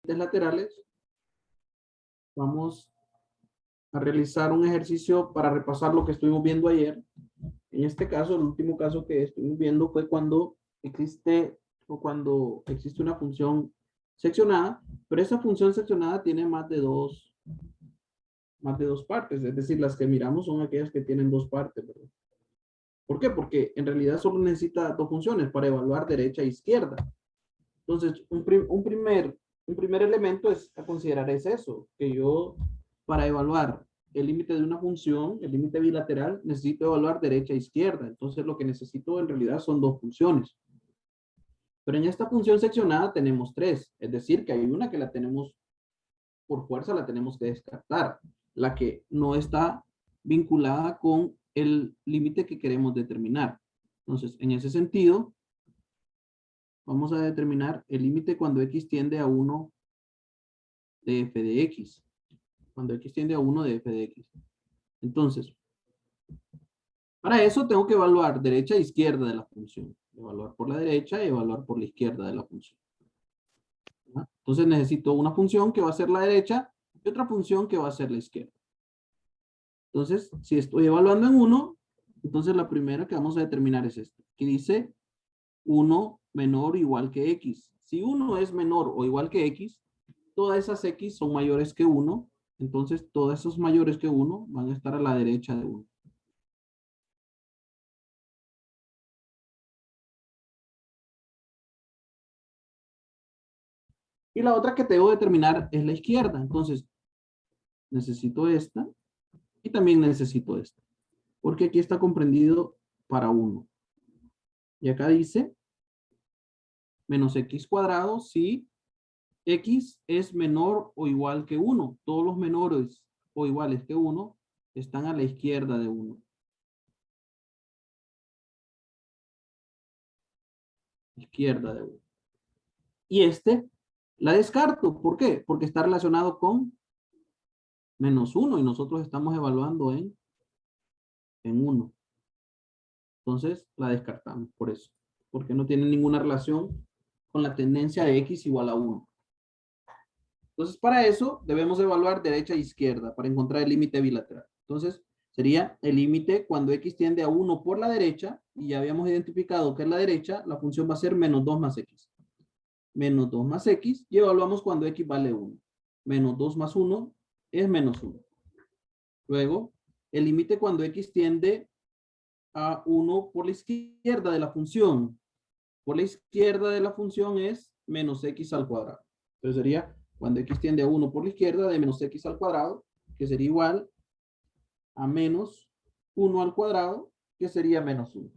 laterales, vamos a realizar un ejercicio para repasar lo que estuvimos viendo ayer. En este caso, el último caso que estuvimos viendo fue cuando existe una función seccionada, pero esa función seccionada tiene más de dos partes, es decir, las que miramos son aquellas que tienen dos partes, ¿verdad? ¿Por qué? Porque en realidad solo necesita dos funciones para evaluar derecha e izquierda. Entonces, un primer elemento a considerar es eso, que yo para evaluar el límite de una función, el límite bilateral, necesito evaluar derecha e izquierda. Entonces, lo que necesito en realidad son dos funciones. Pero en esta función seccionada tenemos tres, es decir, que hay una que la tenemos por fuerza, la tenemos que descartar, la que no está vinculada con el límite que queremos determinar. Entonces, en ese sentido, vamos a determinar el límite cuando x tiende a 1 de f de x. Cuando x tiende a 1 de f de x. Entonces, para eso tengo que evaluar derecha e izquierda de la función. Evaluar por la derecha y evaluar por la izquierda de la función. ¿Ah? Entonces necesito una función que va a ser la derecha y otra función que va a ser la izquierda. Entonces, si estoy evaluando en 1, entonces la primera que vamos a determinar es esta, que dice 1 menor o igual que x. Si 1 es menor o igual que x, todas esas x son mayores que 1, entonces todas esas mayores que 1 van a estar a la derecha de 1. Y la otra que debo determinar es la izquierda. Entonces, necesito esta y también necesito esta. Porque aquí está comprendido para 1. Y acá dice menos x cuadrado si x es menor o igual que 1. Todos los menores o iguales que 1 están a la izquierda de 1. Izquierda de 1. Y la descarto. ¿Por qué? Porque está relacionado con menos 1 y nosotros estamos evaluando en 1. Entonces la descartamos por eso. Porque no tiene ninguna relación con la tendencia de x igual a 1. Entonces para eso debemos evaluar derecha e izquierda para encontrar el límite bilateral. Entonces sería el límite cuando x tiende a 1 por la derecha y ya habíamos identificado que es la derecha, la función va a ser menos 2 más x. Menos 2 más x y evaluamos cuando x vale 1. Menos 2 más 1 es menos 1. Luego, el límite cuando x tiende a 1 por la izquierda de la función. Por la izquierda de la función es menos x al cuadrado. Entonces sería cuando x tiende a 1 por la izquierda de menos x al cuadrado, que sería igual a menos 1 al cuadrado, que sería menos 1.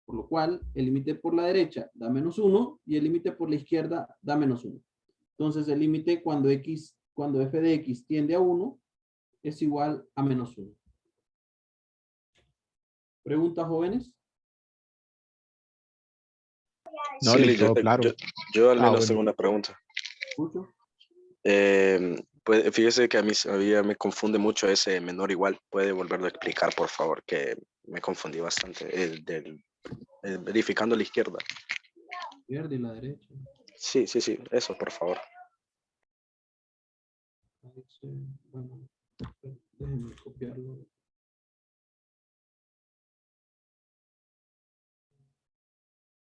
Por lo cual, el límite por la derecha da menos 1 y el límite por la izquierda da menos 1. Entonces, el límite cuando f de x tiende a 1 es igual a menos 1. ¿Preguntas, jóvenes? No, Sí, listo, claro. yo al menos Bueno. tengo una pregunta. ¿Escucho? Pues fíjese que a mí todavía me confunde mucho ese menor igual. ¿Puede volverlo a explicar, por favor? Que me confundí bastante. Verificando la izquierda. Izquierda y la derecha. Sí, eso, por favor. Bueno, déjenme copiarlo.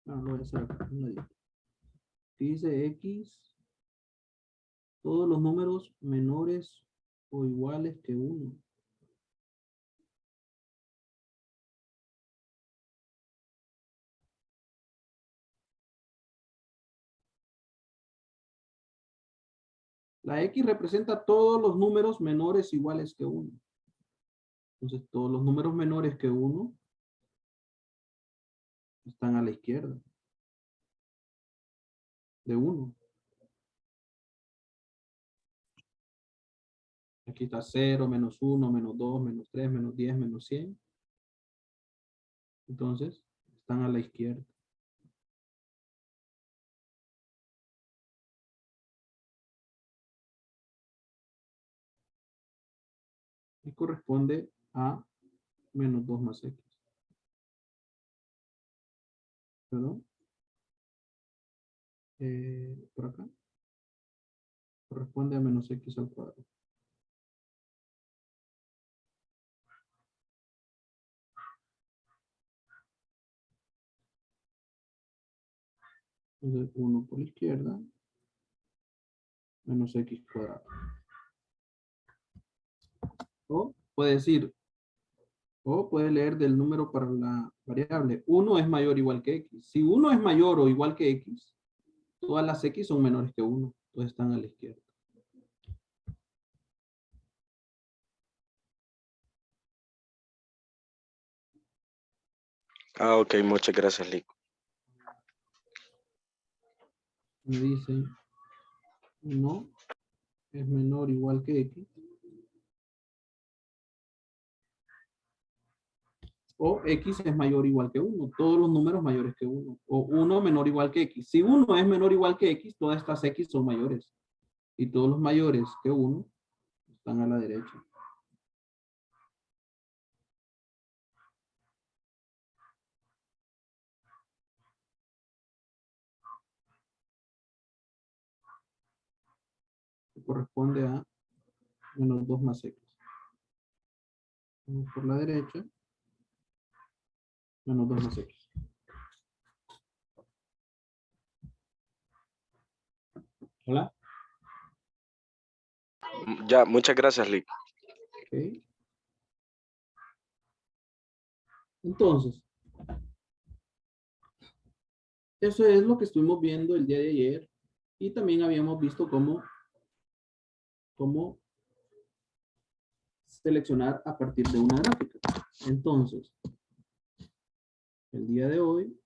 Lo voy a hacer acá, un ladito. Dice x, todos los números menores o iguales que 1. La x representa todos los números menores iguales que 1. Entonces, todos los números menores que 1 están a la izquierda de 1. Aquí está 0, menos 1, menos 2, menos 3, menos 10, menos 100. Entonces, están a la izquierda. Y corresponde a menos 2 más x. ¿Perdón? Por acá. corresponde a menos x al cuadrado. Entonces 1 por la izquierda menos x cuadrado. O puede decir, o puede leer del número para la variable. 1 es mayor o igual que x. Si 1 es mayor o igual que x, todas las x son menores que 1. Entonces están a la izquierda. Ah, ok, muchas gracias, Lick. Me dicen 1 es menor o igual que x. O x es mayor o igual que 1. Todos los números mayores que 1. O 1 menor o igual que x. Si 1 es menor o igual que x, todas estas x son mayores. Y todos los mayores que 1 están a la derecha. Que corresponde a menos 2 más x. Vamos por la derecha. Menos 2 más x. Hola. Ya, muchas gracias, Lick. Ok. Entonces, eso es lo que estuvimos viendo el día de ayer. Y también habíamos visto cómo seleccionar a partir de una gráfica. Entonces, el día de hoy,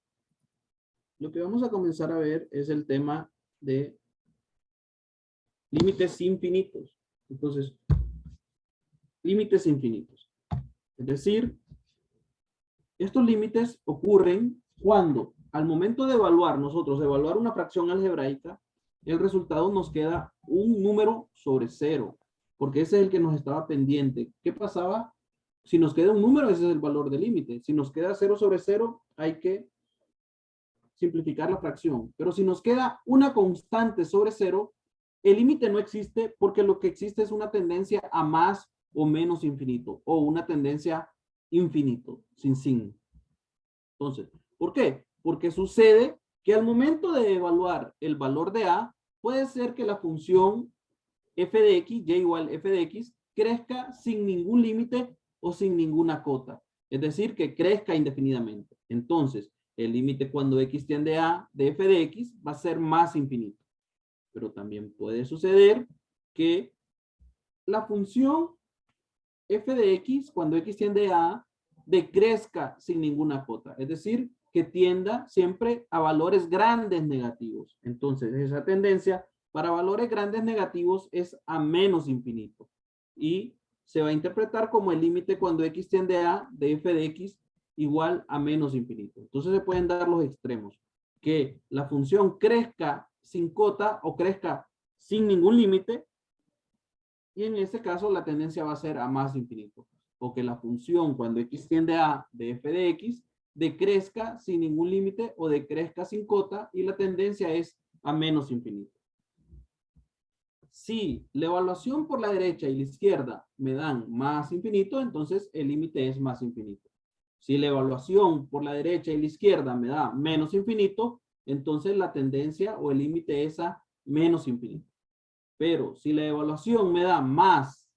lo que vamos a comenzar a ver es el tema de límites infinitos. Entonces, límites infinitos. Es decir, estos límites ocurren cuando al momento de evaluar una fracción algebraica, el resultado nos queda un número sobre 0, porque ese es el que nos estaba pendiente. ¿Qué pasaba? Si nos queda un número, ese es el valor del límite. Si nos queda 0 sobre 0, hay que simplificar la fracción. Pero si nos queda una constante sobre 0, el límite no existe porque lo que existe es una tendencia a más o menos infinito, o una tendencia infinito, sin signo. Entonces, ¿por qué? Porque sucede que al momento de evaluar el valor de A, puede ser que la función f de x, y igual f de x, crezca sin ningún límite o sin ninguna cota. Es decir, que crezca indefinidamente. Entonces, el límite cuando x tiende a de f de x va a ser más infinito. Pero también puede suceder que la función f de x, cuando x tiende a, decrezca sin ninguna cota. Es decir, que tienda siempre a valores grandes negativos. Entonces, esa tendencia para valores grandes negativos es a menos infinito. Y se va a interpretar como el límite cuando x tiende a de f de x igual a menos infinito. Entonces se pueden dar los extremos. Que la función crezca sin cota o crezca sin ningún límite, y en este caso la tendencia va a ser a más infinito. O que la función cuando x tiende a de f de x decrezca sin ningún límite o decrezca sin cota y la tendencia es a menos infinito. Si la evaluación por la derecha y la izquierda me dan más infinito, entonces el límite es más infinito. Si la evaluación por la derecha y la izquierda me da menos infinito, entonces la tendencia o el límite es a menos infinito. Pero si la evaluación me da más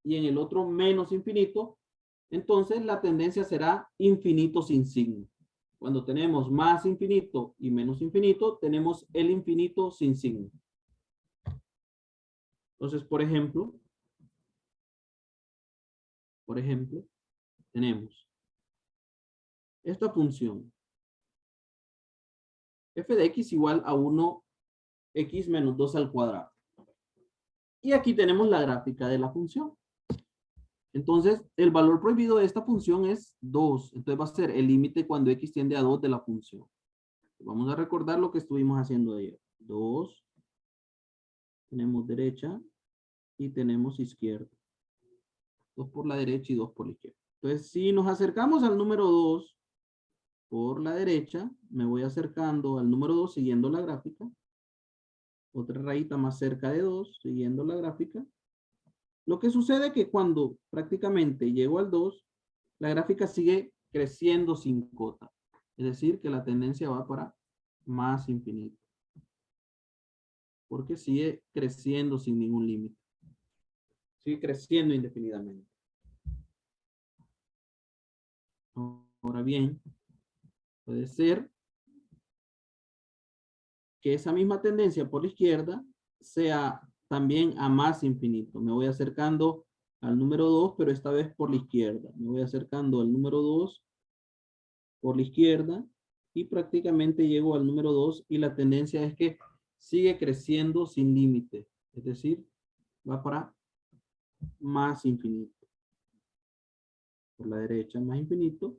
y en el otro menos infinito, entonces la tendencia será infinito sin signo. Cuando tenemos más infinito y menos infinito, tenemos el infinito sin signo. Entonces, por ejemplo, tenemos esta función. F de x igual a 1x menos 2 al cuadrado. Y aquí tenemos la gráfica de la función. Entonces, el valor prohibido de esta función es 2. Entonces va a ser el límite cuando x tiende a 2 de la función. Vamos a recordar lo que estuvimos haciendo ayer. 2. Tenemos derecha y tenemos izquierda. 2 por la derecha y 2 por la izquierda. Entonces, si nos acercamos al número 2 por la derecha, me voy acercando al número 2 siguiendo la gráfica. otra rayita más cerca de 2, siguiendo la gráfica. Lo que sucede es que cuando prácticamente llego al 2, la gráfica sigue creciendo sin cota. Es decir, que la tendencia va para más infinito. Porque sigue creciendo sin ningún límite. Sigue creciendo indefinidamente. Ahora bien, puede ser que esa misma tendencia por la izquierda sea también a más infinito. Me voy acercando al número 2, pero esta vez por la izquierda. Me voy acercando al número 2 por la izquierda y prácticamente llego al número 2 y la tendencia es que sigue creciendo sin límite. Es decir, va para más infinito. Por la derecha más infinito,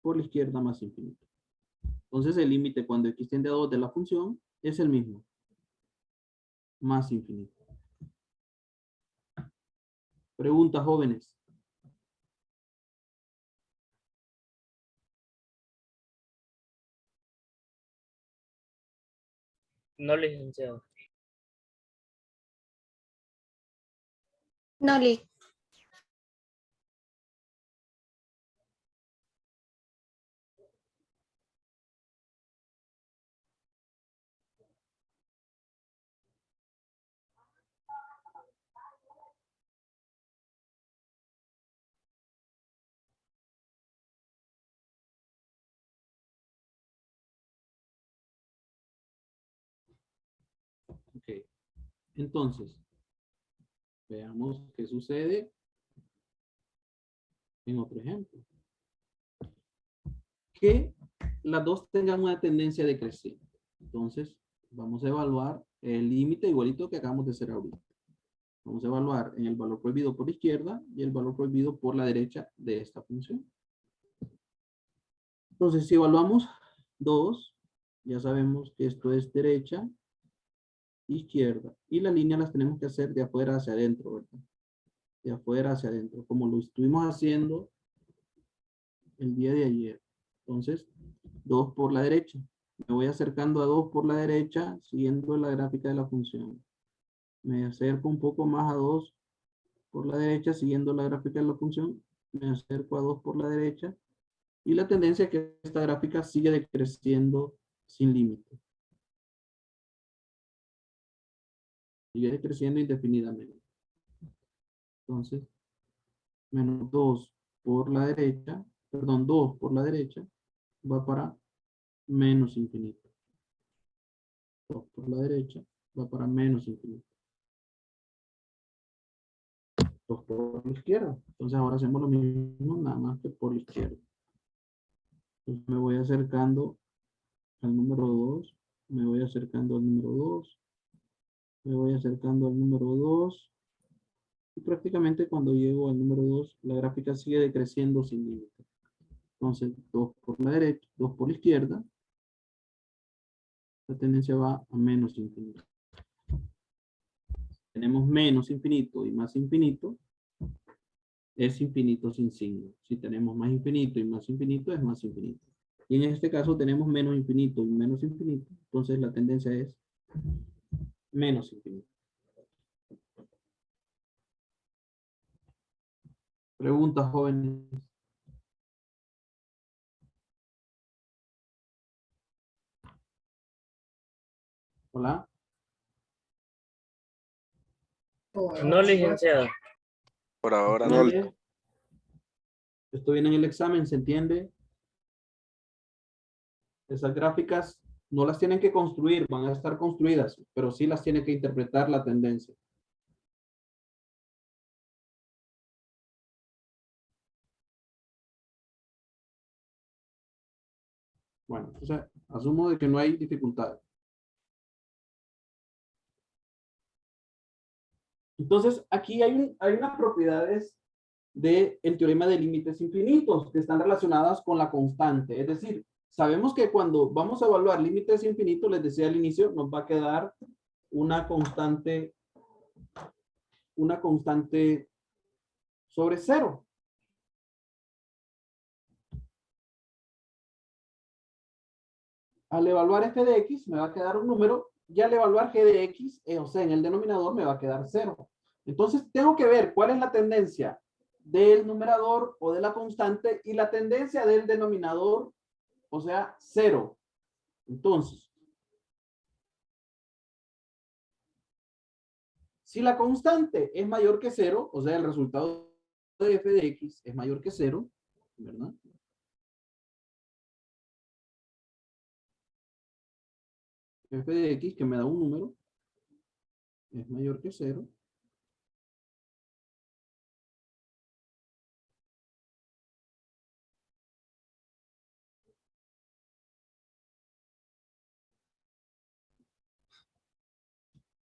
por la izquierda más infinito. Entonces el límite cuando x tiende a 2 de la función es el mismo. Más infinito. Preguntas, jóvenes. No, licenciado. No, Ok. Entonces, veamos qué sucede en otro ejemplo. Que las dos tengan una tendencia decreciente. Entonces, vamos a evaluar el límite igualito que acabamos de hacer ahorita. Vamos a evaluar en el valor prohibido por la izquierda y el valor prohibido por la derecha de esta función. Entonces, si evaluamos 2, ya sabemos que esto es derecha, izquierda. Y la línea las tenemos que hacer de afuera hacia adentro, ¿verdad? De afuera hacia adentro, como lo estuvimos haciendo el día de ayer. Entonces, 2 por la derecha. Me voy acercando a 2 por la derecha, siguiendo la gráfica de la función. Me acerco un poco más a 2 por la derecha, siguiendo la gráfica de la función. Me acerco a 2 por la derecha. Y la tendencia es que esta gráfica sigue decreciendo sin límite. Sigue decreciendo indefinidamente. Entonces, menos 2 por la derecha, perdón, 2 por la derecha, va para menos infinito. 2 por la derecha, va para menos infinito. 2 por la izquierda. Entonces ahora hacemos lo mismo, nada más que por la izquierda. Entonces me voy acercando al número 2, me voy acercando al número 2, me voy acercando al número 2, y prácticamente cuando llego al número 2, la gráfica sigue decreciendo sin límite. Entonces, 2 por la derecha, 2 por la izquierda, la tendencia va a menos infinito. Tenemos menos infinito y más infinito, es infinito sin signo. Si tenemos más infinito y más infinito, es más infinito. Y en este caso tenemos menos infinito y menos infinito, entonces la tendencia es menos infinito. Preguntas, jóvenes. Hola. No, licenciado. Por ahora no. Esto viene en el examen, ¿se entiende? Esas gráficas no las tienen que construir, van a estar construidas, pero sí las tiene que interpretar la tendencia. Bueno, entonces asumo de que no hay dificultades. Entonces, aquí hay unas propiedades del teorema de límites infinitos que están relacionadas con la constante. Es decir, sabemos que cuando vamos a evaluar límites infinitos, les decía al inicio, nos va a quedar una constante sobre 0. Al evaluar f de x, me va a quedar un número y al evaluar g de x, o sea, en el denominador me va a quedar 0. Entonces, tengo que ver cuál es la tendencia del numerador o de la constante y la tendencia del denominador, o sea, 0. Entonces, si la constante es mayor que 0, o sea, el resultado de f de x es mayor que 0, ¿verdad? F de x, que me da un número, es mayor que 0.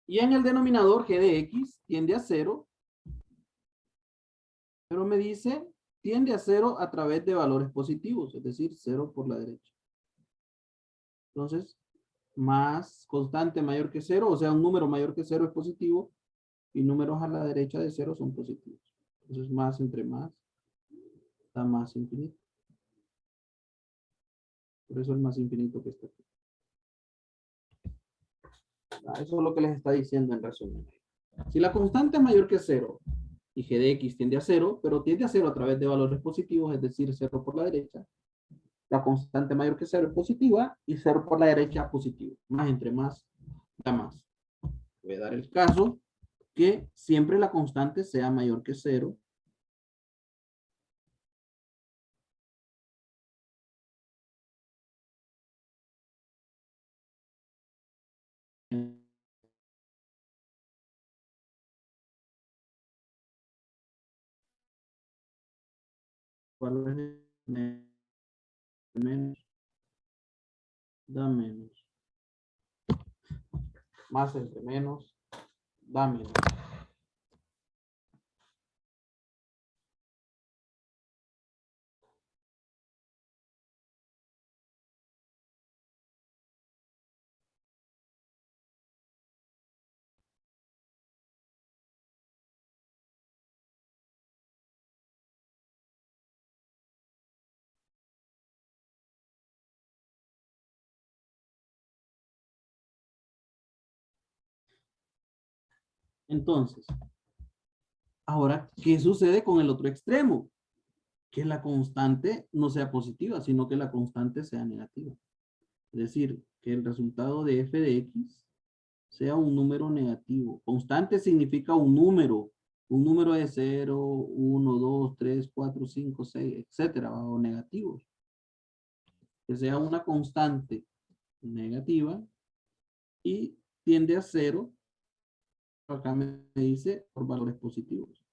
Y en el denominador g de x tiende a 0, pero me dice tiende a 0 a través de valores positivos, es decir, 0 por la derecha. Entonces, más constante mayor que 0, o sea, un número mayor que 0 es positivo, y números a la derecha de 0 son positivos. Entonces, más entre más, da más infinito. Por eso es más infinito que está aquí. Eso es lo que les está diciendo en resumen. Si la constante es mayor que 0 y g de x tiende a 0, pero tiende a 0 a través de valores positivos, es decir, 0 por la derecha, la constante mayor que 0 es positiva y 0 por la derecha positivo. Más entre más, da más. Voy a dar el caso que siempre la constante sea mayor que 0. Valores menos, da menos. Más entre menos, da menos. Entonces, ahora, ¿qué sucede con el otro extremo? Que la constante no sea positiva, sino que la constante sea negativa. Es decir, que el resultado de f de x sea un número negativo. Constante significa un número de 0, 1, 2, 3, 4, 5, 6, etcétera, o negativos. Que sea una constante negativa y tiende a 0. Acá me dice por valores positivos.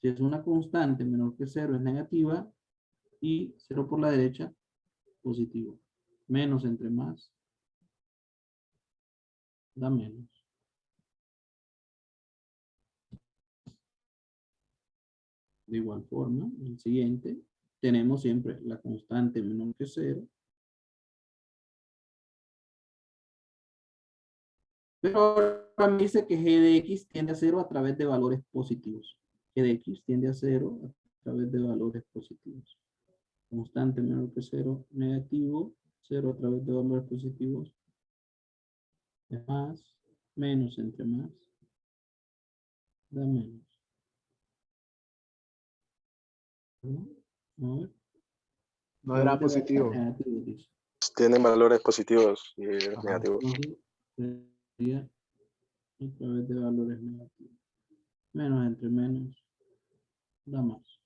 Si es una constante menor que 0 es negativa y 0 por la derecha positivo. Menos entre más da menos. De igual forma, el siguiente, tenemos siempre la constante menor que 0. Pero ahora me dice que g de x tiende a 0 a través de valores positivos. G de x tiende a 0 a través de valores positivos. Constante menor que 0, negativo. 0 a través de valores positivos. Más, menos entre más, da menos. ¿No? A ver. No era positivo. Negativo, dice. Tienen valores positivos y Ajá, negativos. entonces sería a través de valores negativos. Menos entre menos, da más.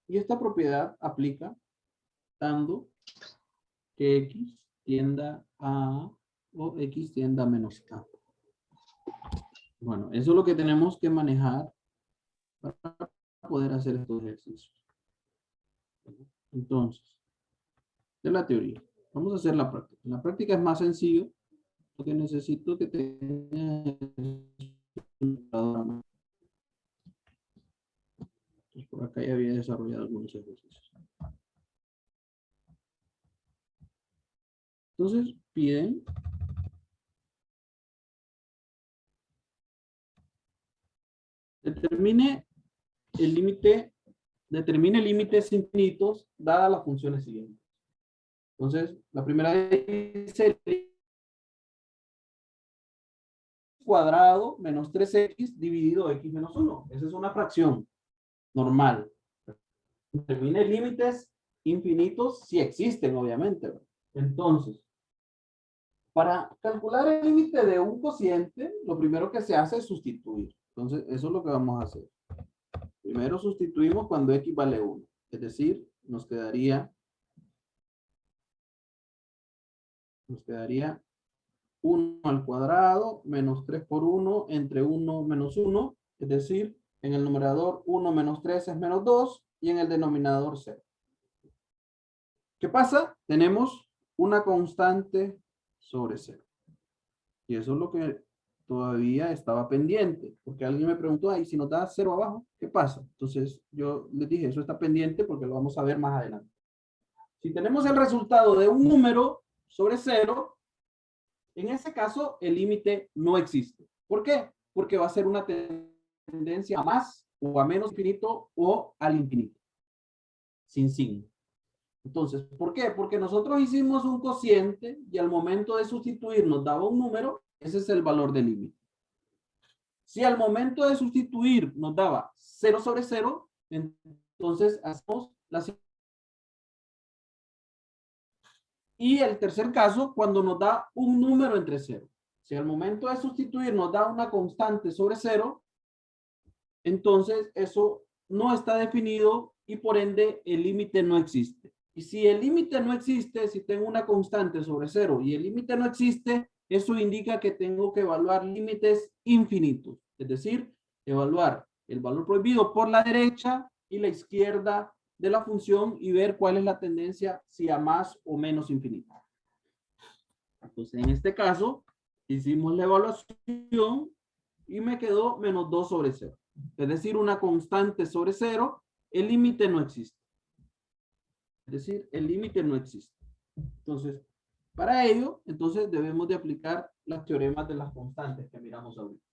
Y esta propiedad aplica dando que x tienda a o x tienda a menos a. Bueno, eso es lo que tenemos que manejar para poder hacer estos ejercicios. Entonces, de la teoría. Vamos a hacer la práctica. La práctica es más sencillo porque necesito que tenga por acá ya había desarrollado algunos ejercicios. Entonces, piden determine límites infinitos dadas las funciones siguientes. Entonces, la primera dice cuadrado menos 3x dividido x menos 1. Esa es una fracción normal. Determine límites infinitos si existen, obviamente. Entonces, para calcular el límite de un cociente, lo primero que se hace es sustituir. Entonces, eso es lo que vamos a hacer. Primero sustituimos cuando x vale 1. Es decir, nos quedaría 1 al cuadrado menos 3 por 1 entre 1 menos 1. Es decir, en el numerador 1 menos 3 es menos 2 y en el denominador 0. ¿Qué pasa? Tenemos una constante sobre 0. Y eso es lo que todavía estaba pendiente. Porque alguien me preguntó, ay, si nos da 0 abajo, ¿qué pasa? Entonces yo les dije, eso está pendiente porque lo vamos a ver más adelante. Si tenemos el resultado de un número sobre 0, en ese caso el límite no existe. ¿Por qué? Porque va a ser una tendencia a más o a menos infinito o al infinito. Sin signo. Entonces, ¿por qué? Porque nosotros hicimos un cociente y al momento de sustituir nos daba un número, ese es el valor del límite. Si al momento de sustituir nos daba 0 sobre 0, entonces hacemos la siguiente. Y el tercer caso, cuando nos da un número entre 0. Si al momento de sustituir nos da una constante sobre 0, entonces eso no está definido y por ende el límite no existe. Y si el límite no existe, si tengo una constante sobre 0 y el límite no existe, eso indica que tengo que evaluar límites infinitos. Es decir, evaluar el valor prohibido por la derecha y la izquierda de la función y ver cuál es la tendencia, si a más o menos infinito. Entonces, en este caso, hicimos la evaluación y me quedó menos 2 sobre 0. Es decir, una constante sobre 0, el límite no existe. Es decir, el límite no existe. Entonces, para ello, entonces debemos de aplicar los teoremas de las constantes que miramos ahorita.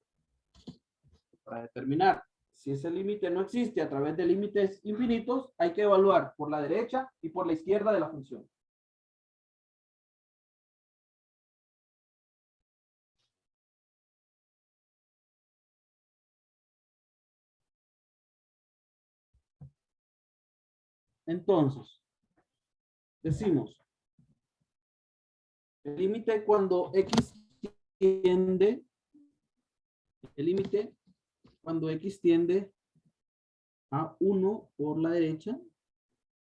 Para determinar si ese límite no existe a través de límites infinitos, hay que evaluar por la derecha y por la izquierda de la función. Entonces, decimos, el límite cuando x tiende, el límite cuando x tiende a 1 por la derecha,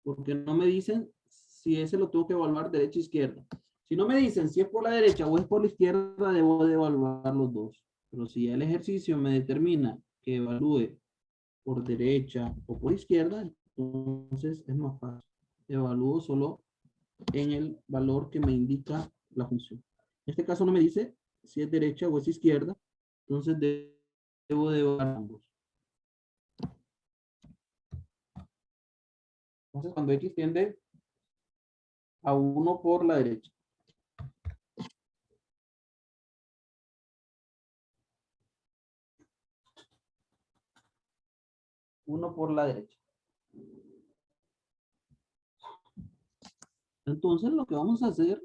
porque no me dicen si ese lo tengo que evaluar derecha o izquierda. Si no me dicen si es por la derecha o es por la izquierda, debo de evaluar los dos. Pero si el ejercicio me determina que evalúe por derecha o por izquierda, entonces es más fácil. Evalúo solo en el valor que me indica la función. En este caso no me dice si es derecha o es izquierda, entonces debo de evaluar ambos. Entonces cuando x tiende a 1 por la derecha. Uno por la derecha. Entonces lo que vamos a hacer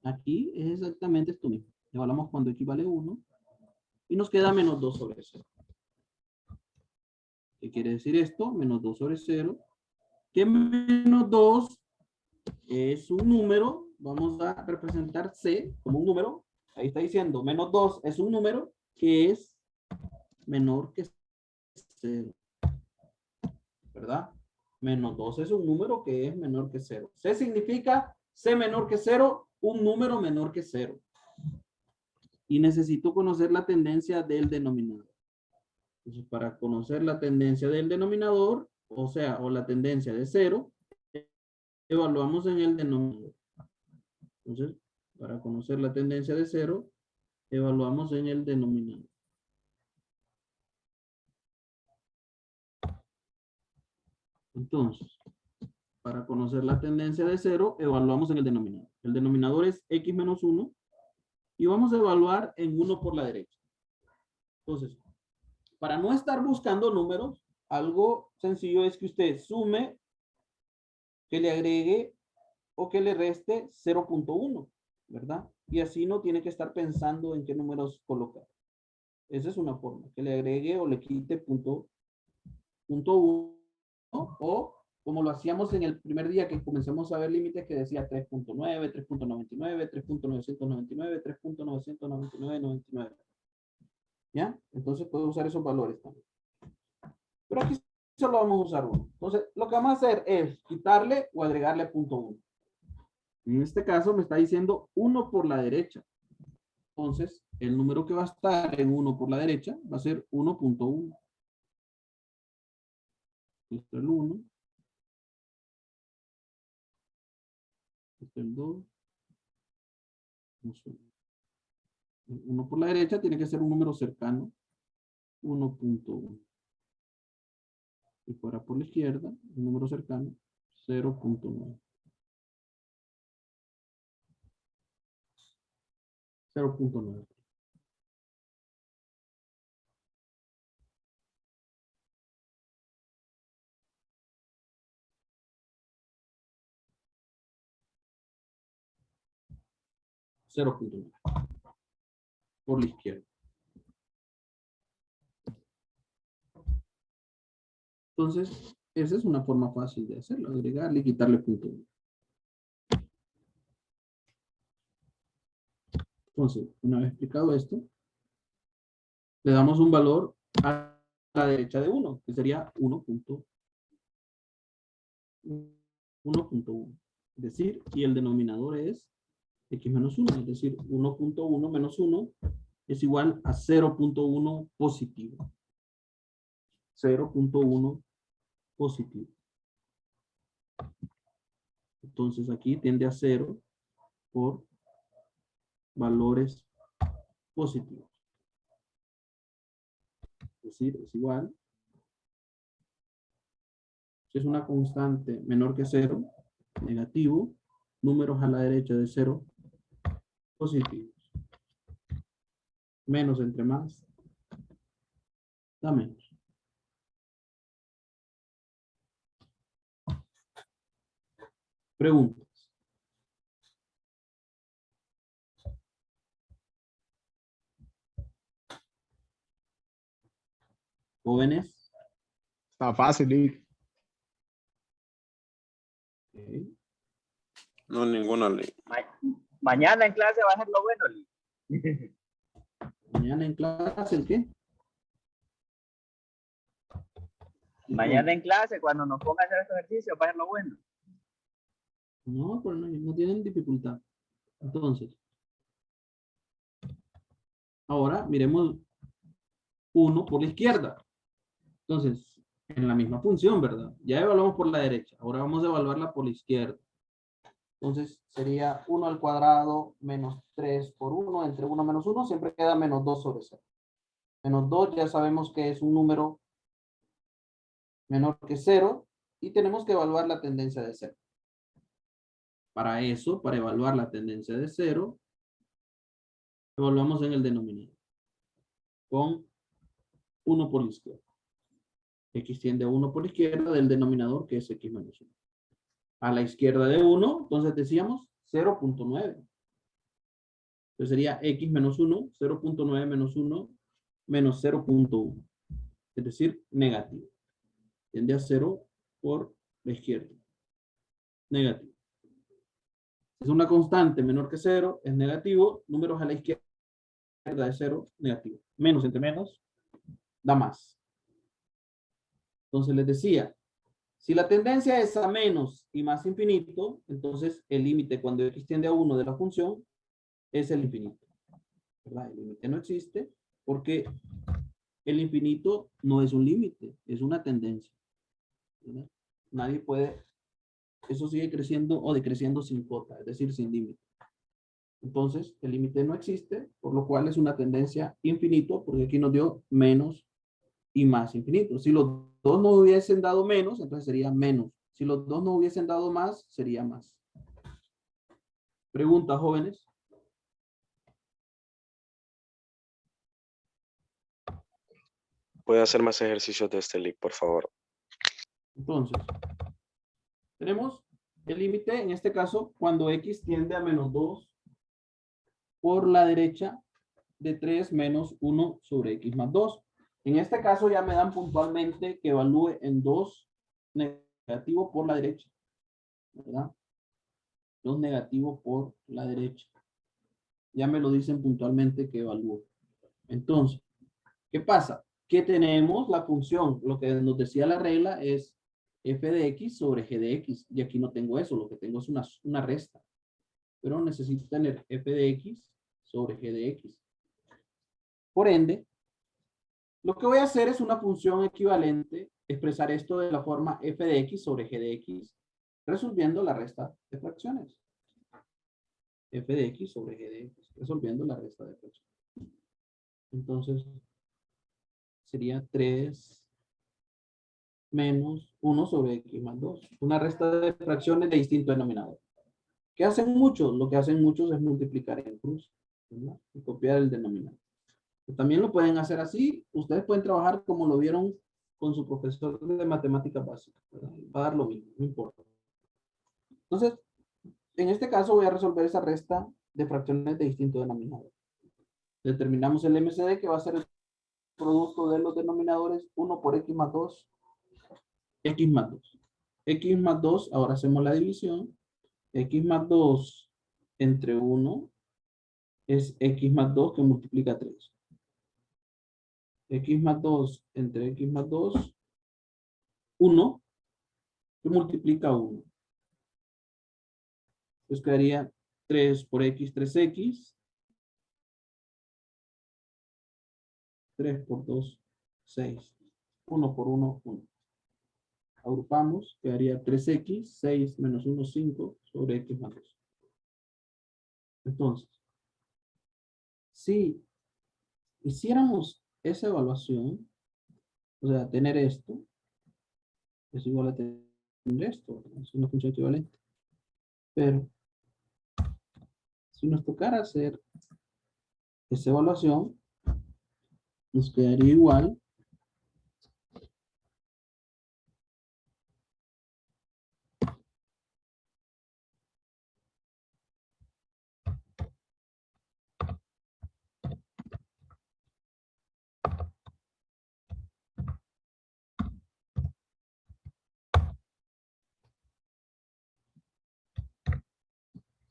aquí es exactamente esto mismo. Evaluamos cuando x vale 1 y nos queda menos 2 sobre 0. ¿Qué quiere decir esto? Menos 2 sobre 0. Que menos 2 es un número. Vamos a representar C como un número. Ahí está diciendo menos 2 es un número que es menor que 0. ¿Verdad? Menos 2 es un número que es menor que 0. C significa C menor que 0, un número menor que 0. Y necesito conocer la tendencia del denominador. Entonces, para conocer la tendencia del denominador, o la tendencia de 0, evaluamos en el denominador. Entonces, para conocer la tendencia de 0, evaluamos en el denominador. Entonces, para conocer la tendencia de 0, evaluamos en el denominador. El denominador es x menos 1 y vamos a evaluar en 1 por la derecha. Entonces, para no estar buscando números, algo sencillo es que usted sume, que le agregue o que le reste 0.1, ¿verdad? Y así no tiene que estar pensando en qué números colocar. Esa es una forma, que le agregue o le quite punto 1, o como lo hacíamos en el primer día que comenzamos a ver límites que decía 3.9, 3.99, 3.999, 3.999. ¿Ya? Entonces puedo usar esos valores también. Pero aquí solo vamos a usar uno. Entonces, lo que vamos a hacer es quitarle o agregarle punto 1. En este caso me está diciendo 1 por la derecha. Entonces, el número que va a estar en 1 por la derecha va a ser 1.1. Esto es el 1. Esto es el 2. 1 por la derecha tiene que ser un número cercano. 1.1. Y fuera por la izquierda, un número cercano, 0.9. 0.9. Por la izquierda. Entonces, esa es una forma fácil de hacerlo, agregarle y quitarle punto 1. Entonces, una vez explicado esto, le damos un valor a la derecha de 1, que sería 1.1. Es decir, y el denominador es x menos 1, es decir, 1.1 menos 1 es igual a 0.1 positivo. 0.1 positivo. Entonces aquí tiende a 0 por valores positivos. Es decir, es igual. Si es una constante menor que 0, negativo, números a la derecha de 0, positivos. Menos entre más, da menos. Preguntas. Jóvenes. Está fácil, Lick. Okay. No, ninguna ley. Mañana en clase va a ser lo bueno, Lee. Mañana en clase, ¿el qué? Mañana en clase, cuando nos ponga a hacer estos ejercicios, va a ser lo bueno. No, pero no tienen dificultad. Entonces, ahora miremos 1 por la izquierda. Entonces, en la misma función, ¿verdad? Ya evaluamos por la derecha. Ahora vamos a evaluarla por la izquierda. Entonces, sería 1 al cuadrado menos 3 por 1. Entre 1 menos 1 siempre queda menos 2 sobre 0. Menos 2 ya sabemos que es un número menor que 0. Y tenemos que evaluar la tendencia de 0. Para eso, para evaluar la tendencia de 0, evaluamos en el denominador. Con 1 por la izquierda. X tiende a 1 por la izquierda del denominador, que es x menos 1. A la izquierda de 1, entonces decíamos 0.9. Entonces sería x menos 1, 0.9 menos 1, menos 0.1. Es decir, negativo. Tiende a 0 por la izquierda. Negativo. Es una constante menor que 0, es negativo. Números a la izquierda de 0, negativo. Menos entre menos, da más. Entonces les decía, si la tendencia es a menos y más infinito, entonces el límite cuando x tiende a 1 de la función es el infinito. ¿Verdad? El límite no existe porque el infinito no es un límite, es una tendencia. ¿Verdad? Nadie puede, eso sigue creciendo o decreciendo sin cota, es decir, sin límite. Entonces, el límite no existe, por lo cual es una tendencia infinito, porque aquí nos dio menos y más infinito. Si los dos no hubiesen dado menos, entonces sería menos. Si los dos no hubiesen dado más, sería más. Preguntas, jóvenes. ¿Puede hacer más ejercicios de este link, por favor? Entonces, tenemos El límite, en este caso, cuando x tiende a menos 2 por la derecha de 3 menos 1 sobre x más 2. En este caso ya me dan puntualmente que evalúe en 2 negativo por la derecha, ¿verdad? 2 negativo por la derecha. Ya me lo dicen puntualmente que evalúe. Entonces, ¿qué pasa? Que tenemos la función, lo que nos decía la regla es f de x sobre g de x. Y aquí no tengo eso, lo que tengo es una resta. Pero necesito tener f de x sobre g de x. Por ende, lo que voy a hacer es una función equivalente, expresar esto de la forma f de x sobre g de x, resolviendo la resta de fracciones. F de x sobre g de x, resolviendo la resta de fracciones. Entonces, sería 3 menos 1 sobre x más 2. Una resta de fracciones de distinto denominador. ¿Qué hacen muchos? Lo que hacen muchos es multiplicar en cruz, ¿verdad? Y copiar el denominador. También lo pueden hacer así. Ustedes pueden trabajar como lo vieron con su profesor de matemáticas básicas, ¿verdad? Va a dar lo mismo, no importa. Entonces, en este caso voy a resolver esa resta de fracciones de distinto denominador. Determinamos el MCD que va a ser el producto de los denominadores 1 por x más 2, x más 2. X más 2, ahora hacemos la división. X más 2 entre 1 es x más 2 que multiplica 3. X más 2 entre x más 2, 1 que multiplica 1. Entonces quedaría 3 por x, 3x. 3 por 2, 6. 1 por 1, 1. Agrupamos, quedaría 3x, 6 menos 1, 5 sobre x más 2. Entonces, si hiciéramos esa evaluación, o sea, tener esto, es igual a tener esto, es una función equivalente. Pero, si nos tocara hacer esa evaluación, nos quedaría igual .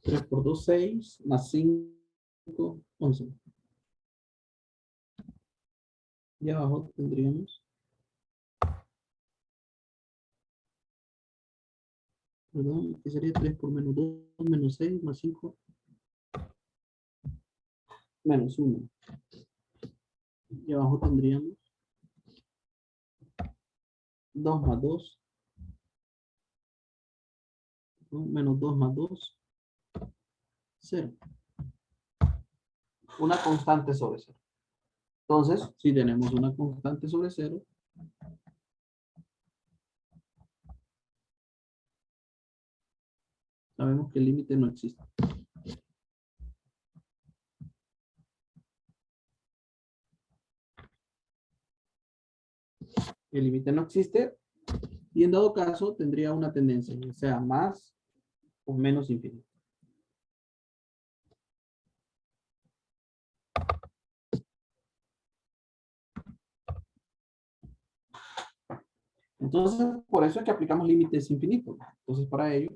3 por 2, 6, más 5, 11. Y abajo tendríamos, perdón, aquí sería 3 por menos 2, menos 6, más 5, menos 1. Y abajo tendríamos 2 más 2, ¿no? Menos 2 más 2, 0. Una constante sobre 0. Entonces, si tenemos una constante sobre 0, sabemos que el límite no existe. El límite no existe y en dado caso tendría una tendencia, o sea, más o menos infinito. Entonces, por eso es que aplicamos límites infinitos. Entonces, para ello,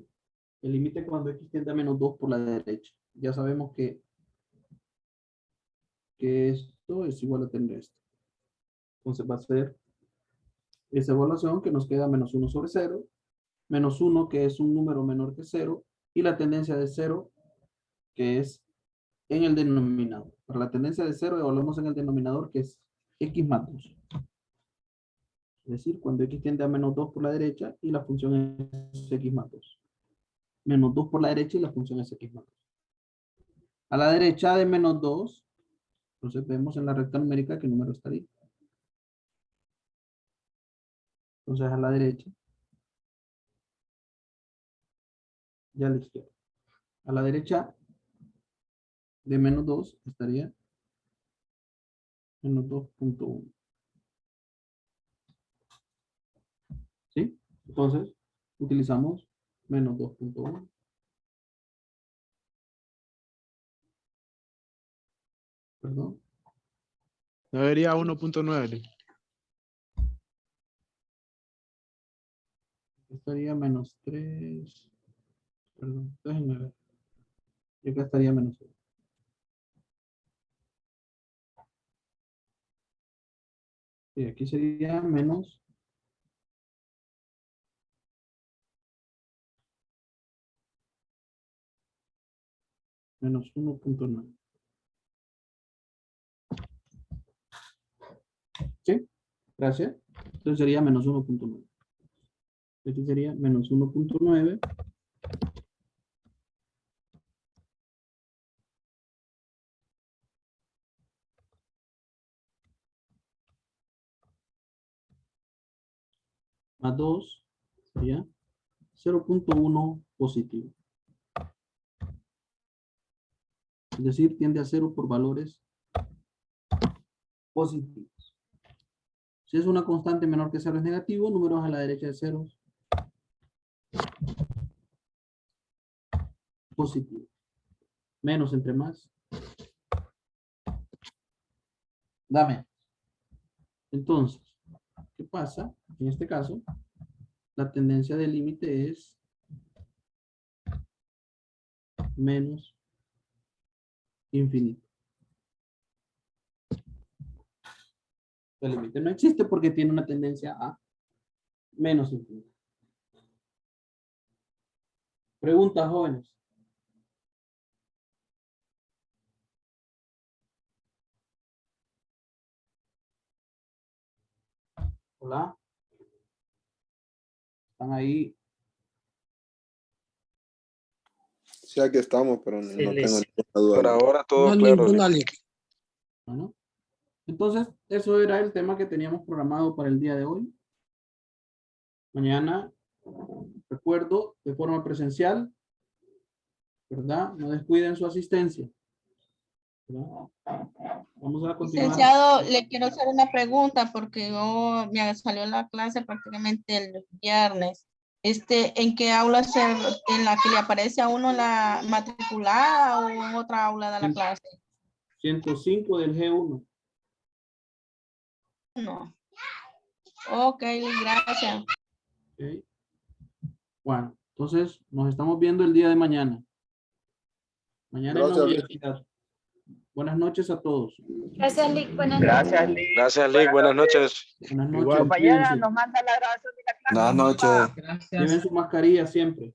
el límite cuando x tiende a menos 2 por la derecha. Ya sabemos que esto es igual a tener esto. Entonces va a ser esa evaluación que nos queda menos 1 sobre 0, menos 1 que es un número menor que 0, y la tendencia de 0 que es en el denominador. Para la tendencia de 0 evaluamos en el denominador que es x más 2. Es decir, cuando x tiende a menos 2 por la derecha y la función es x más 2. Menos 2 por la derecha y la función es x más 2. A la derecha de menos 2, entonces vemos en la recta numérica qué número está ahí. Entonces a la derecha y a la izquierda. A la derecha de menos 2 estaría menos 2.1. ¿Sí? Entonces, utilizamos menos 2.1. Perdón. No debería 1.9, Lick. Estaría menos 3. Perdón, déjenme ver. Y acá estaría menos 1. Y aquí sería menos. Menos 1.9. ¿Sí? Gracias. Entonces sería menos 1.9. Aquí sería menos 1.9. Más 2 sería 0.1 positivo. Es decir, tiende a 0 por valores positivos. Si es una constante menor que 0 es negativo, números a la derecha de 0 positivo. Menos entre más. Dame. Entonces, ¿qué pasa? En este caso, la tendencia del límite es menos infinito. El límite no existe porque tiene una tendencia a menos infinito. Preguntas, jóvenes. Hola. ¿Están ahí? Sí, aquí estamos, pero Sí, no tengo Liz. ninguna duda. Por ahora todo No, claro. ninguna, Lick. Lick. Bueno. Entonces, eso era el tema que teníamos programado para el día de hoy. Mañana, recuerdo, de forma presencial, ¿verdad? No descuiden su asistencia. ¿Verdad? Vamos a continuar. Licenciado, le quiero hacer una pregunta porque yo me salió la clase prácticamente el viernes. ¿En qué aula en la que le aparece a uno la matriculada o en otra aula de la clase? 105 del G1. No. Ok, gracias. ¿Ok? Bueno, entonces nos estamos viendo el día de mañana. Mañana en la Gracias. universidad. Buenas noches a todos. Gracias, Lick. Buenas Gracias, Lick. Gracias, Lick. Buenas noches. Buenas noches. Igual. Compañera, Cuídense. nos manda la grabación de la clase. Buenas noches. Lleven su mascarilla siempre.